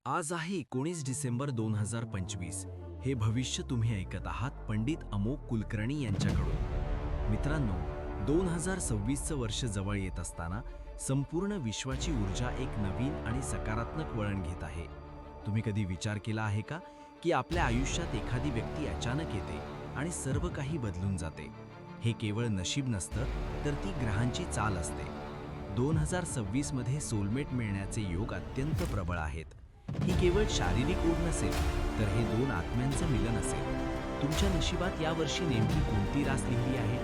आज आहे 19 डिसेंबर 2025. हे भविष्य तुम्ही ऐकत आहात पंडित अमोक कुलकर्णी यांच्याकडून. मित्रांनो, 2026चं वर्ष जवळ येत असताना संपूर्ण विश्वाची ऊर्जा एक नवीन आणि सकारात्मक वळण घेत आहे. तुम्ही कधी विचार केला आहे का की आपल्या आयुष्यात एखादी व्यक्ती अचानक येते आणि सर्व काही बदलून जाते? हे केवळ नशीब नसतं, तर ती ग्रहांची चाल असते. 2026 मध्ये सोलमेट मिळण्याचे योग अत्यंत प्रबळ आहेत. ही केवळ शारीरिक ओढ नसेल, तर हे दोन आत्म्यांचं मिलन असेल. तुमच्या नशिबात यावर्षी नेमकी कोणती रास लिहिली आहे?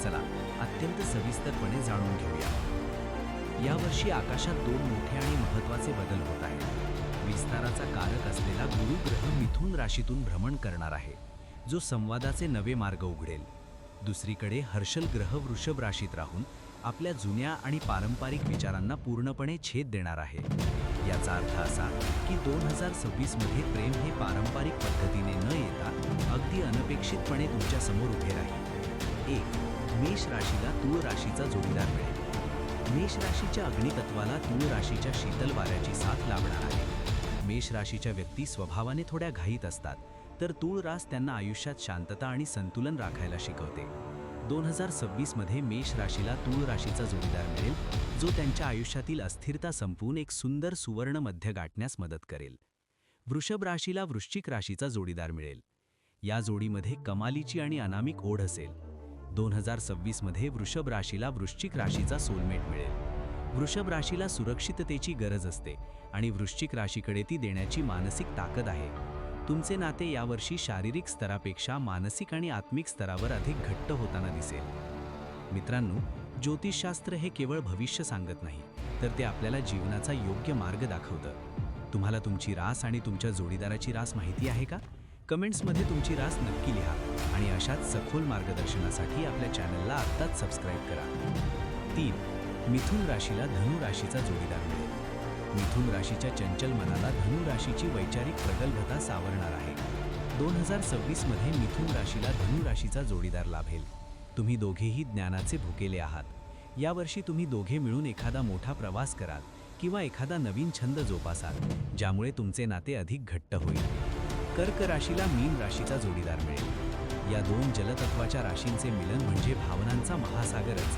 चला अत्यंत सविस्तरपणे जाणून घेऊया. यावर्षी आकाशात दोन मोठे आणि महत्त्वाचे बदल होत आहेत. विस्ताराचा कारक असलेला गुरु ग्रह मिथुन राशीतून भ्रमण करणार आहे, जो संवादाचे नवे मार्ग उघडेल. दुसरीकडे हर्षल ग्रह वृषभ राशीत राहून आपल्या जुन्या आणि पारंपरिक विचारांना पूर्णपणे छेद देणार आहे. याचा अर्थ असा की 2026 मध्ये प्रेम हे पारंपरिक पद्धतीने न येता अगदी अनपेक्षितपणे तुमच्या समोर उभे राहील. 1. मेष राशीला तूळ राशीचा जोडीदार मिळेल. मेष राशीच्या अग्नितत्वाला तूळ राशीच्या शीतल वाऱ्याची साथ लाभणार आहे. मेष राशीच्या व्यक्ती स्वभावाने थोड्या घाईत असतात, तर तूळ रास त्यांना आयुष्यात शांतता आणि संतुलन राखायला शिकवते. 2026 मध्ये मेष राशीला तूळ राशीचा जोडीदार मिळेल, जो त्यांच्या आयुष्यातील अस्थिरता संपवून एक सुंदर सुवर्ण मध्य गाठण्यास मदत करेल. वृषभ राशीला वृश्चिक राशीचा जोडीदार मिळेल. या जोडीमध्ये कमालीची आणि अनामिक ओढ असेल. 2026 मध्ये वृषभ राशीला वृश्चिक राशीचा सोलमेट मिळेल. वृषभ राशीला सुरक्षिततेची गरज असते आणि वृश्चिक राशीकडे ती देण्याची मानसिक ताकद आहे. तुमचे नाते यावर्षी शारीरिक स्तरापेक्षा मानसिक आणि आत्मिक स्तरावर अधिक घट्ट होताना दिसेल. मित्रांनो, ज्योतिषशास्त्र हे केवळ भविष्य सांगत नाही, तर ते आपल्याला जीवनाचा योग्य मार्ग दाखवतं. तुम्हाला तुमची रास आणि तुमच्या जोडीदाराची रास माहिती आहे का? कमेंट्समध्ये तुमची रास नक्की लिहा आणि अशाच सखोल मार्गदर्शनासाठी आपल्या चॅनलला आत्ताच सबस्क्राईब करा. 3. मिथुन राशीला धनु राशीचा जोडीदार मिळेल. मिथुन राशीच्या चंचल मनाला धनु राशीची वैचारिक प्रगल्भता सावरणार आहे. 2026 मध्ये मिथुन राशीला धनु राशीचा जोडीदार लाभेल. तुम्ही दोघेही ज्ञानाचे भुकेले आहात. यावर्षी तुम्ही दोघे मिळून एखादा मोठा प्रवास कराल किंवा एखादा नवीन छंद जोपासाल, ज्यामुळे तुमचे नाते अधिक घट्ट होईल. कर्क राशीला मीन राशीचा जोडीदार मिळेल. या दोन जलतत्वाच्या राशींचे मिलन म्हणजे भावनांचा महासागरच.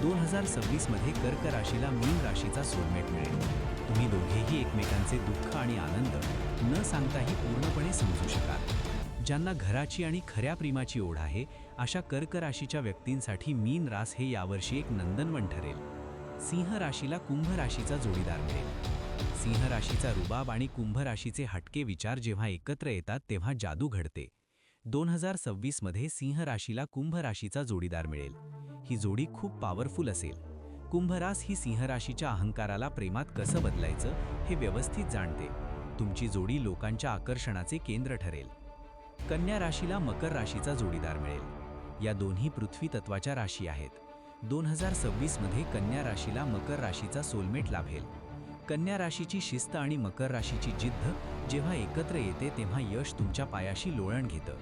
2026 मध्ये कर्क राशीला मीन राशीचा सोलमेट मिळेल. तुम्ही दोघेही एकमेकांचे दुःख आणि आनंद न सांगताही पूर्णपणे समजू शकाल. ज्यांना घराची आणि खऱ्या प्रेमाची ओढ आहे, अशा कर्क राशीच्या व्यक्तींसाठी मीन रास हे यावर्षी एक नंदनवन ठरेल. सिंह राशीला कुंभ राशीचा जोडीदार मिळेल. सिंह राशीचा रुबाब आणि कुंभ राशीचे हटके विचार जेव्हा एकत्र येतात तेव्हा जादू घडते. 2026 मध्ये सिंह राशीला कुंभ राशीचा जोडीदार मिळेल. ही जोडी खूप पॉवरफुल असेल. कुंभ रास ही सिंह राशीच्या अहंकाराला प्रेमात कसं बदलायचं हे व्यवस्थित जाणते. तुमची जोडी लोकांच्या आकर्षणाचे केंद्र ठरेल. कन्या राशीला मकर राशीचा जोडीदार मिळेल. या दोन्ही पृथ्वी तत्वाच्या राशी आहेत. 2026 मध्ये कन्या राशीला मकर राशीचा सोलमेट लाभेल. कन्या राशीची शिस्त आणि मकर राशीची जिद्द जेव्हा एकत्र येते तेव्हा यश तुमच्या पायाशी लोळण घेतं.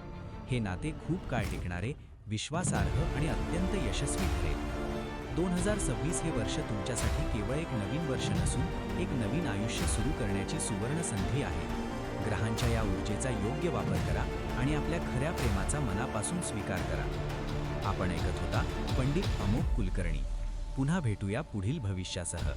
हे नाते खूप काळ टिकणारे, विश्वासार्ह आणि अत्यंत यशस्वी ठरेल. 2026 हे वर्ष तुमच्यासाठी केवळ एक नवीन वर्ष नसून एक नवीन आयुष्य सुरू करण्याची सुवर्ण संधी आहे. ग्रहांच्या या ऊर्जेचा योग्य वापर करा आणि आपल्या खऱ्या प्रेमाचा मनापासून स्वीकार करा. आपण ऐकत होता पंडित अमोक कुलकर्णी. पुन्हा भेटूया पुढील भविष्यासह.